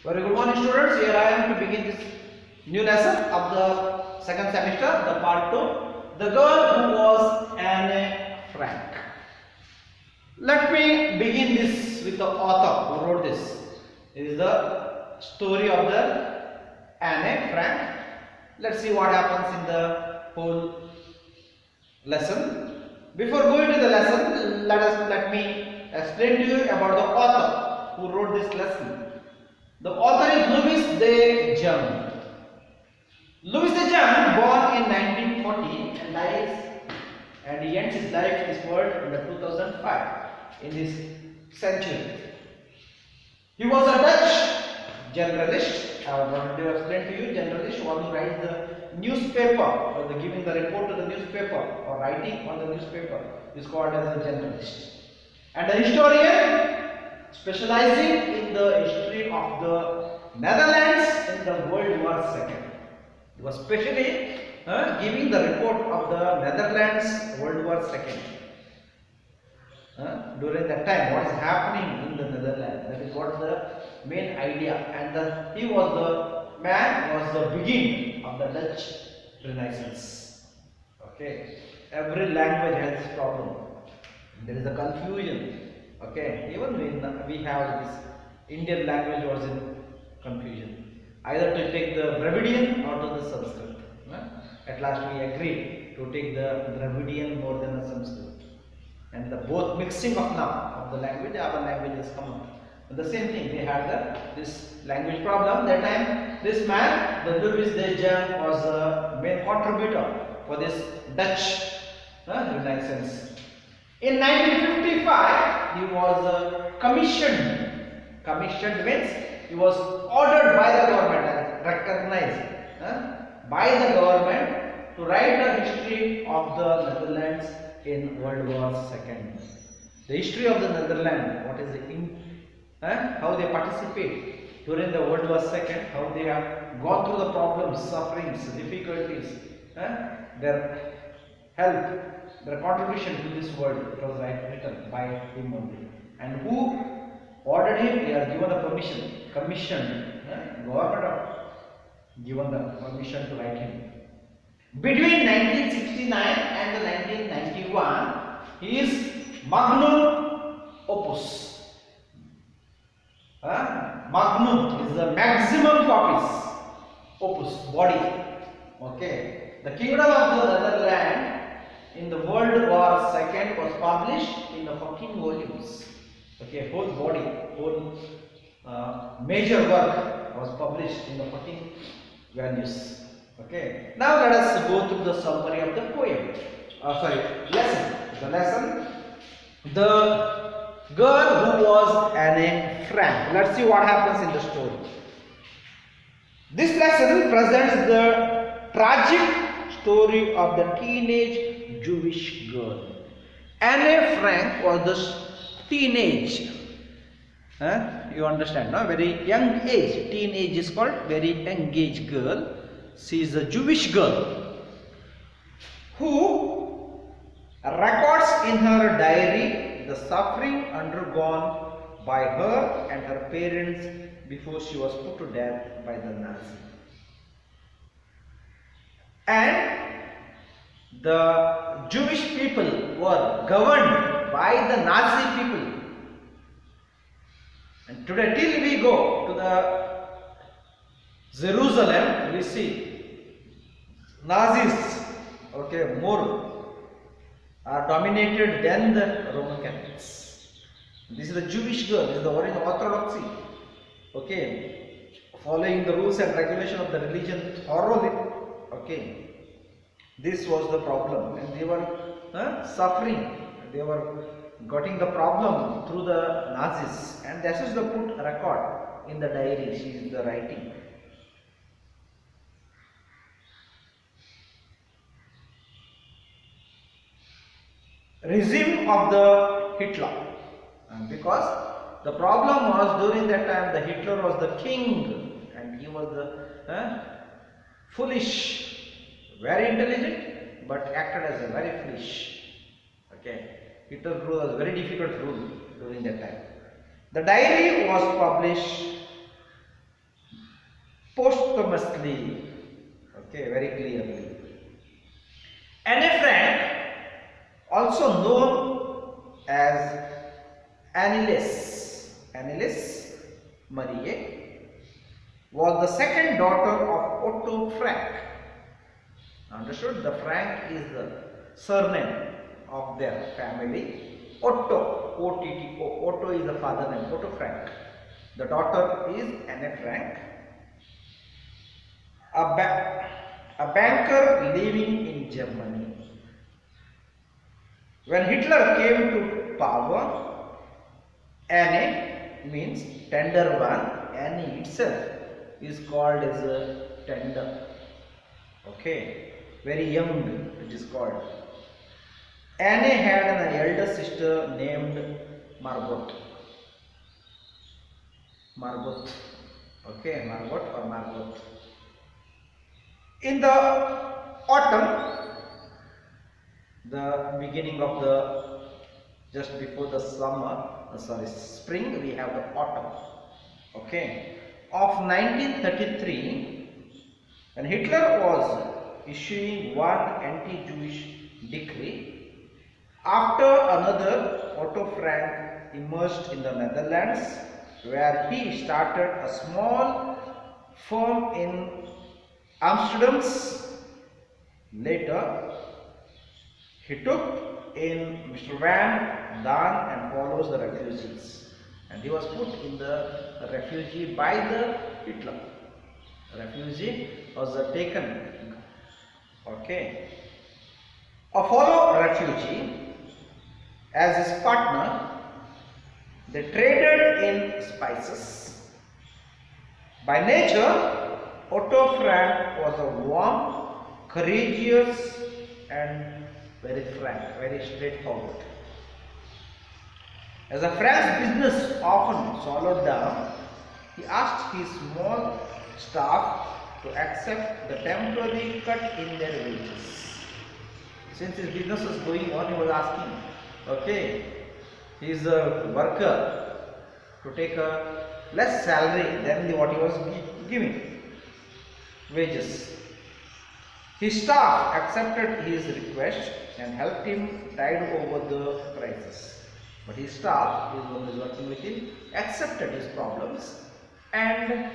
Very good morning, students. Here I am to begin this new lesson of the second semester, the part 2, the girl who was Anne Frank. Let me begin this with the author who wrote this. It is the story of the Anne Frank. Let's see what happens in the whole lesson. Before going to the lesson, let me explain to you about the author who wrote this lesson. The author is Louis de Jeunes. Louis de Jeunes, born in 1940 and dies, and he ends his life in this world in the 2005 in this century. He was a Dutch generalist. I want to explain to you, generalist, one who writes the newspaper or giving the report to the newspaper or writing on the newspaper is called as a generalist. And a historian specializing in the history of the Netherlands in the World War II. He was specially giving the report of the Netherlands World War II. During that time, what is happening in the Netherlands? That is what the main idea. And he was the man was the beginning of the Dutch Renaissance. Okay, every language has this problem. There is a confusion. Okay, even we have this Indian language was in confusion, either to take the Dravidian or to the Sanskrit. At last we agreed to take the Dravidian more than the Sanskrit, and the both mixing of now of the language, our language has come up. But the same thing, they had this language problem. That time, this man, the Louis de Jeunes, was the main contributor for this Dutch Renaissance. In 1955, he was commissioned. Commissioned means he was ordered by the government and recognized by the government to write a history of the Netherlands in World War II. The history of the Netherlands, what is how they participate during the World War II, how they have gone through the problems, sufferings, difficulties, their help. The contribution to this world, it was written by him only. And who ordered him? He has given the permission, commissioned, government given the permission to write him. Between 1969 and 1991, he is magnum opus. Magnum is the maximum copies, opus, body. Okay, the Kingdom of the Netherlands in the World War II was published in the 14 volumes. Okay, whole body, whole major work was published in the 14 volumes. Okay, now let us go through the summary of the poem. Lesson. The lesson. The girl who was Anne Frank. Let's see what happens in the story. This lesson presents the tragic story of the teenage Jewish girl. Anne Frank was the teenage. You understand, no? Very young age. Teenage is called very young age girl. She is a Jewish girl who records in her diary the suffering undergone by her and her parents before she was put to death by the Nazis. And the Jewish people were governed by the Nazi people. And today, till we go to the Jerusalem, we see Nazis, okay, more are dominated than the Roman Catholics. This is the Jewish girl, this is the origin of orthodoxy. Okay, following the rules and regulation of the religion thoroughly. Okay, this was the problem, and they were suffering. They were getting the problem through the Nazis, and this is the put record in the diary. She is the writing. Regime of the Hitler, because the problem was during that time the Hitler was the king, and he was the foolish, very intelligent, but acted as a very foolish. Okay, Hitler rule was very difficult rule during that time. The diary was published posthumously. Okay, very clearly. Anne Frank, also known as Anneliese Marie, was the second daughter of Otto Frank. Understood? The Frank is the surname of their family. Otto, O-T-T-O. Otto is the father name, Otto Frank. The daughter is Anne Frank. A banker living in Germany. When Hitler came to power, Anne means tender one. Anne itself is called as a tender. Okay, very young it is called. Anne had an elder sister named Margot. Margot. Okay, Margot or Margot. In the autumn, the beginning of the, just before the spring, we have the autumn. Okay, of 1933, when Hitler was issuing one anti-Jewish decree, after another, Otto Frank emerged in the Netherlands, where he started a small firm in Amsterdam. Later, he took in Mr. Van Daan and follows the refugees, and he was put in the refugee by the Hitler. The refugee was taken. Okay. A fellow refugee as his partner. They traded in spices. By nature, Otto Frank was a warm, courageous and very frank, very straightforward. As a Frank's business often slowed down, he asked his small staff to accept the temporary cut in their wages. Since his business was going on, he was asking, okay, he is a worker, to take a less salary than what he was giving, wages. His staff accepted his request and helped him tide over the crisis. But his staff, who was working with him, accepted his problems and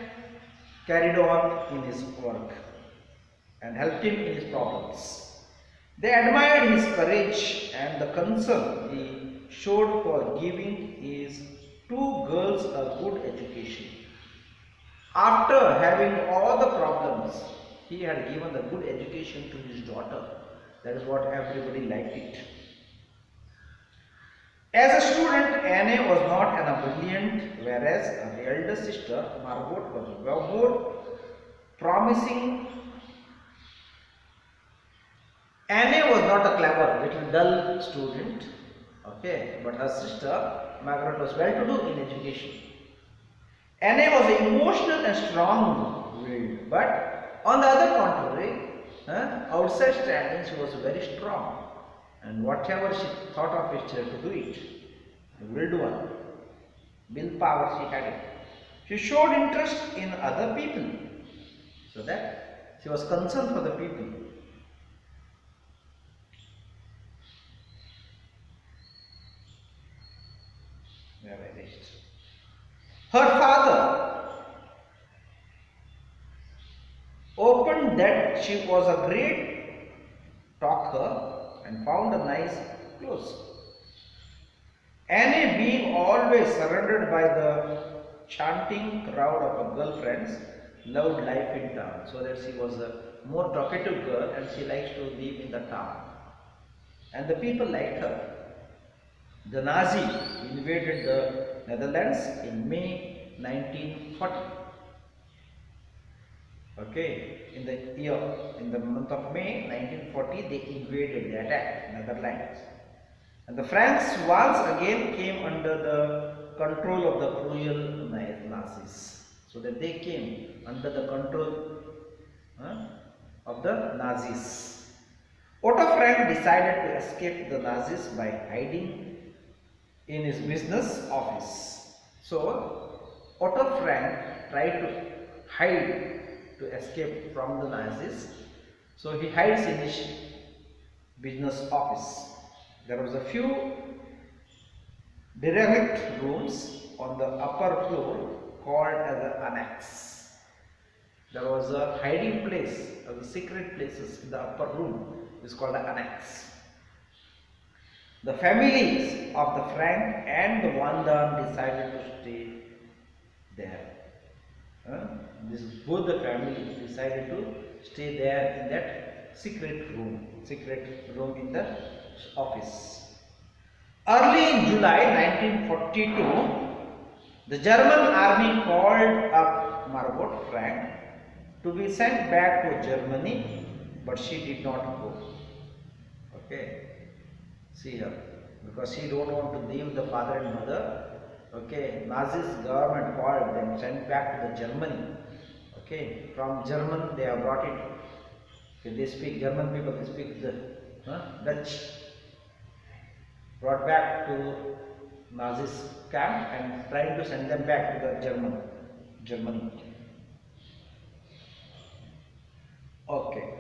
carried on in his work and helped him in his problems. They admired his courage and the concern he showed for giving his two girls a good education. After having all the problems, he had given the good education to his daughter. That is what everybody liked it. As a student, Anne was not an brilliant, whereas her elder sister Margot was more promising. Anne was not a clever, little dull student, okay, but her sister Margaret was well-to-do in education. Anne was emotional and strong-willed, but on the other contrary, outside standing, she was very strong, and whatever she thought of it, she had to do it. The willed one, willpower she had it. She showed interest in other people, so that she was concerned for the people. Where I reached. Her father opened that she was a great talker and found a nice clothes. Anne, being always surrounded by the chanting crowd of her girlfriends, loved life in town, so that she was a more talkative girl and she liked to live in the town. And the people liked her. The Nazi invaded the Netherlands in May 1940. Okay, in the month of May 1940, they invaded, they attacked Netherlands. And the Franks once again came under the control of the cruel Nazis. So that they came under the control of the Nazis. Otto Frank decided to escape the Nazis by hiding in his business office. So Otto Frank tried to hide to escape from the Nazis. So he hides in his business office. There was a few derelict rooms on the upper floor called as an annex. There was a hiding place, the secret places in the upper room is called an annex. The families of the Frank and the Vandamme decided to stay there. Both the families decided to stay there in that secret room in the office. Early in July 1942, the German army called up Margot Frank to be sent back to Germany, but she did not go. Okay, see her, because she don't want to leave the father and mother. Okay, Nazis government called them, sent back to the Germany. Okay, from German they have brought it. Okay, they speak German people. They speak the Dutch. Brought back to Nazis camp and trying to send them back to the Germany. Okay.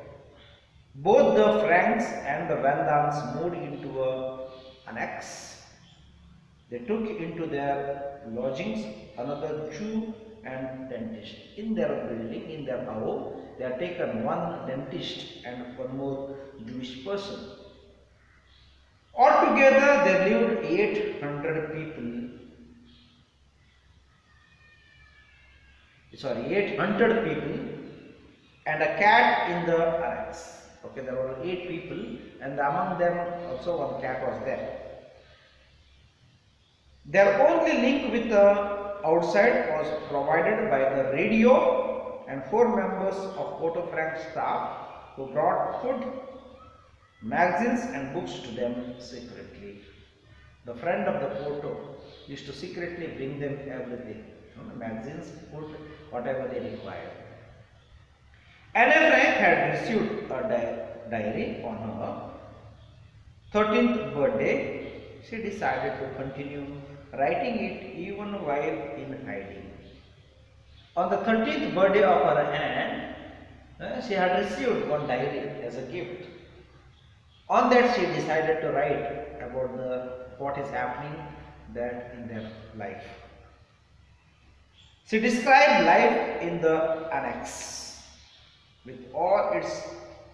Both the Franks and the Vandams moved into an annex. They took into their lodgings another Jew and dentist. In their building, in their house, they have taken one dentist and one more Jewish person. Altogether, there lived 800 people. 800 people and a cat in the annex. Okay, there were 8 people, and among them also one cat was there. Their only link with the outside was provided by the radio and 4 members of Otto Frank's staff who brought food, magazines and books to them secretly. The friend of the Otto used to secretly bring them everything, magazines, food, whatever they required. Anne Frank had received a diary on her 13th birthday. She decided to continue writing it even while in hiding. On the 13th birthday of her Anne, she had received one diary as a gift. On that she decided to write about what is happening there in their life. She described life in the annex with all its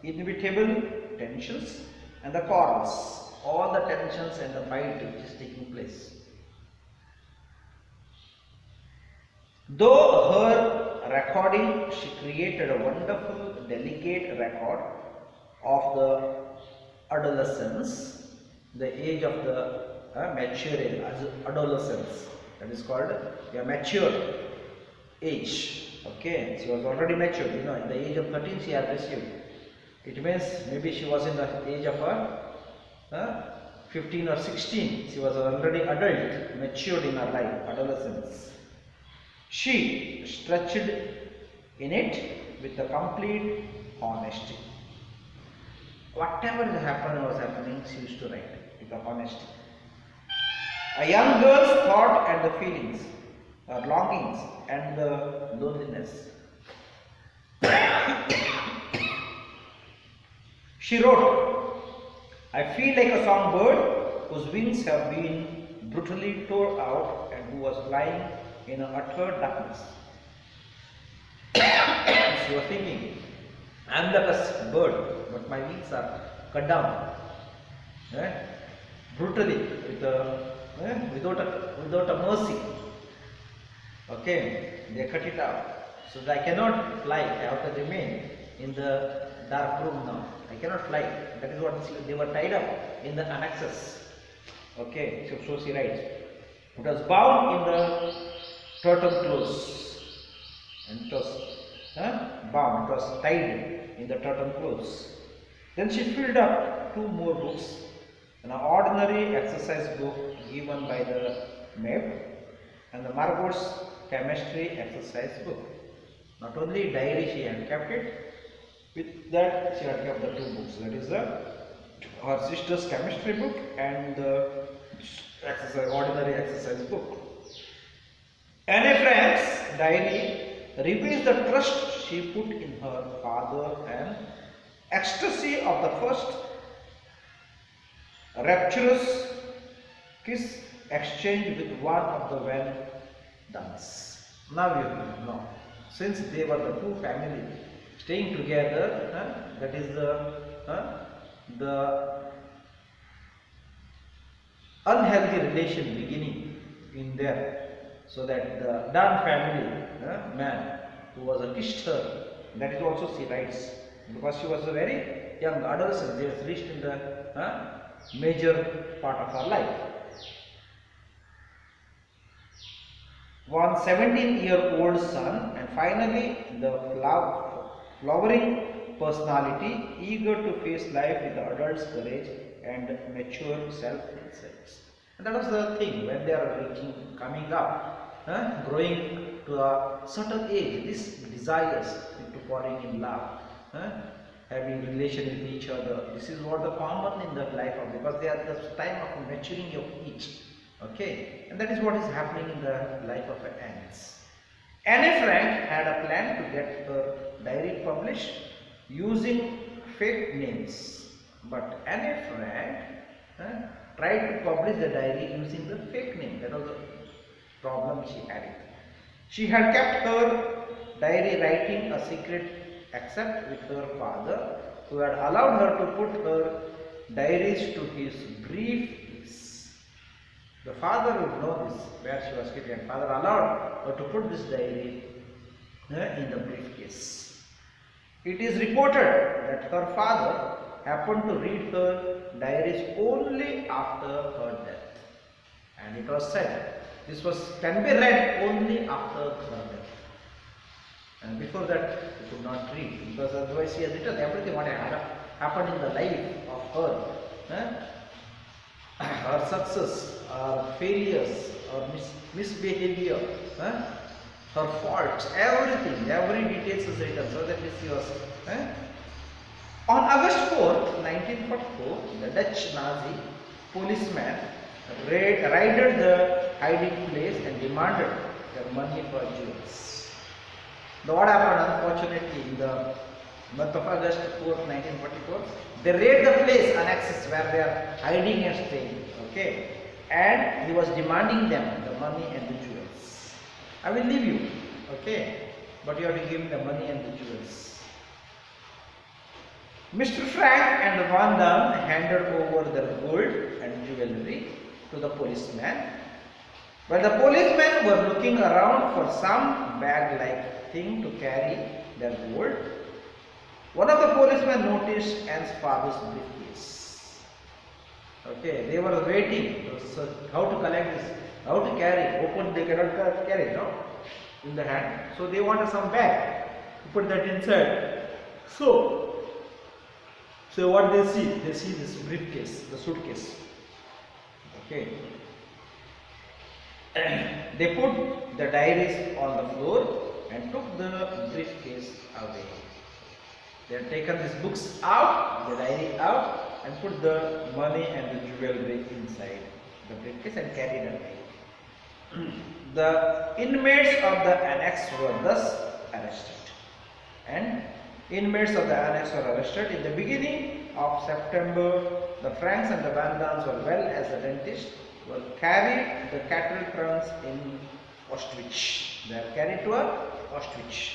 inevitable tensions and the quarrels, all the tensions and the fight which is taking place. Though her recording, she created a wonderful, delicate record of the adolescence, the age of the mature adolescence. That is called a mature age. Okay, she was already mature. In the age of 13, she had received. It means maybe she was in the age of 15 or 16. She was already adult, matured in her life, adolescence. She stretched in it with a complete honesty. Whatever was happening, she used to write with a honesty. A young girl's thought and the feelings, her longings and the loneliness. She wrote, I feel like a songbird whose wings have been brutally torn out and who was flying in utter darkness. She was thinking, I am like a bird, but my wings are cut down brutally, without a mercy. Okay, they cut it out. So I cannot fly. I have to remain in the dark room now. I cannot fly. That is what they were tied up in the annexes. Okay, so she writes. It was bound in the turtle clothes, and it was bound. It was tied in the turtle clothes. Then she filled up 2 more books, an ordinary exercise book given by the maid, and the Margot's chemistry exercise book. Not only diary she had kept it, with that she had kept the 2 books. That is her sister's chemistry book and the ordinary exercise book. Anne Frank's diary reveals the trust she put in her father and ecstasy of the first rapturous kiss exchanged with one of the Vandans. Now you know, since they were the two families staying together, that is the unhealthy relation beginning in there, so that the Dunn family man who was kissed her, that is also she writes, because she was a very young adolescent, she was reached in the major part of her life. One 17-year-old son, and finally the flowering personality, eager to face life with the adult's courage and mature self-insights. And that was the thing, when they are coming up, growing to a certain age, this desires into falling in love, having relation with each other. This is what the common in the life of, because they are the time of maturing of each. Okay, and that is what is happening in the life of Anne. Anne Frank had a plan to get her diary published using fake names, but Anne Frank tried to publish the diary using the fake name. That was the problem she had. She had kept her diary writing a secret except with her father, who had allowed her to put her diaries to his briefcase. The father would know this, where she was keeping, and father allowed her to put this diary in the briefcase. It is reported that her father happened to read her diaries only after her death, and it was said this can be read only after her death, and before that he could not read, because otherwise she has written everything what had happened in the life of her, her success, her failures, her misbehavior, her faults, everything, every details is written, so that she was. On August 4th, 1944, the Dutch Nazi policeman raided the hiding place and demanded their money for jewels. Now what happened, unfortunately, in the month of August 4th, 1944, they raided the place annexed where they are hiding and staying, okay, and he was demanding them the money and the jewels. I will leave you, okay, but you have to give me the money and the jewels. Mr. Frank and Van Damme handed over their gold and jewelry to the policeman. While the policemen were looking around for some bag-like thing to carry their gold, one of the policemen noticed Anne's father's briefcase. Okay, they were waiting to how to collect this, how to carry. Open, they cannot carry, no, in the hand. So they wanted some bag to put that inside. So what they see this briefcase, the suitcase. Okay. They put the diaries on the floor and took the briefcase away. They had taken these books out, the diary out, and put the money and the jewelry inside the briefcase and carried away. The inmates of the annex were thus arrested, and inmates of the annex were arrested. In the beginning of September, the Franks and the Van Dams, as well as the dentist, were carried the cattle trunks in Auschwitz. They are carried to Auschwitz,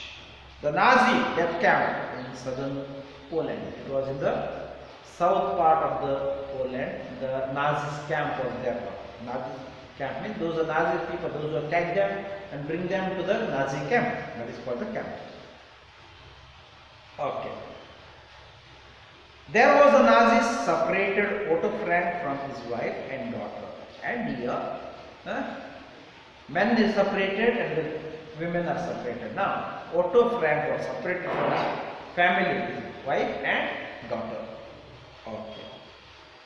the Nazi death camp in southern Poland. It was in the south part of the Poland. The Nazis camp was there. Nazi camp means those are Nazi people, those who attack them and bring them to the Nazi camp. That is called the camp. Okay. There was the Nazis separated Otto Frank from his wife and daughter. And here, men is separated and the women are separated. Now, Otto Frank was separated from his family, his wife and daughter. Okay.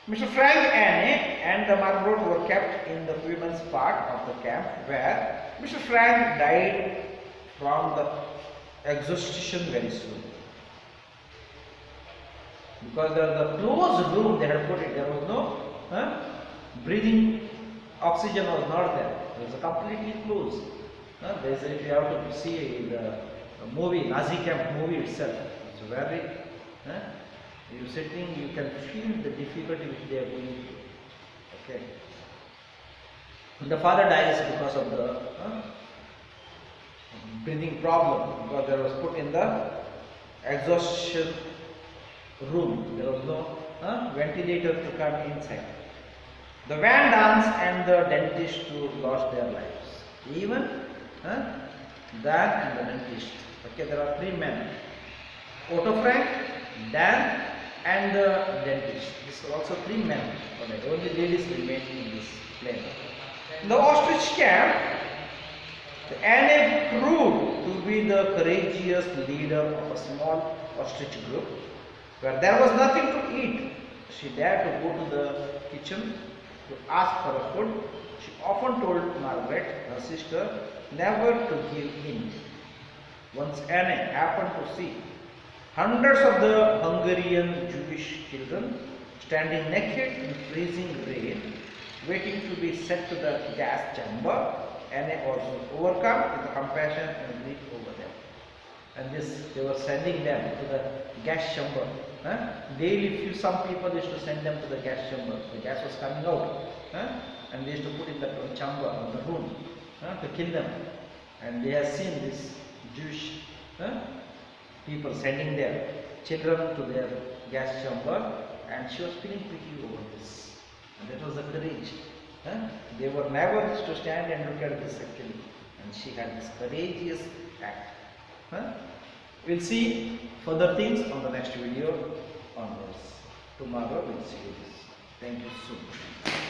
Mr. Frank, Anne and the Margot were kept in the women's part of the camp, where Mr. Frank died from the exhaustion very soon. Because there was a closed room they had put it, there was no breathing, oxygen was not there, it was completely closed. If you have to see the movie, Nazi camp movie itself, it's very, you sitting, you can feel the difficulty which they are going through. Okay. The father dies because of the breathing problem, because there was put in the exhaustion room. There was no ventilator to come inside. The van dance and the dentist too lost their lives. Even Dan and the dentist. Okay, there are three men: Otto Frank, Dan, and the dentist. These are also three men. Okay, only ladies remain in this plane. In the ostrich camp, Anne proved to be the courageous leader of a small ostrich group. Where there was nothing to eat, she dared to go to the kitchen to ask for a food. She often told Margaret, her sister, never to give in. Once Anne happened to see hundreds of the Hungarian Jewish children standing naked in freezing rain, waiting to be sent to the gas chamber. Anne was overcome with compassion and grief over them. And this, they were sending them to the gas chamber. Daily, some people used to send them to the gas chamber. The gas was coming out, and they used to put in the chamber on the room to kill them. And they have seen this Jewish people sending their children to their gas chamber, and she was feeling pity over this. And that was the courage. They were never to stand and look at this actually, and she had this courageous act. We'll see further things on the next video on this. Tomorrow we'll see this. Thank you soon.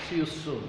See you soon.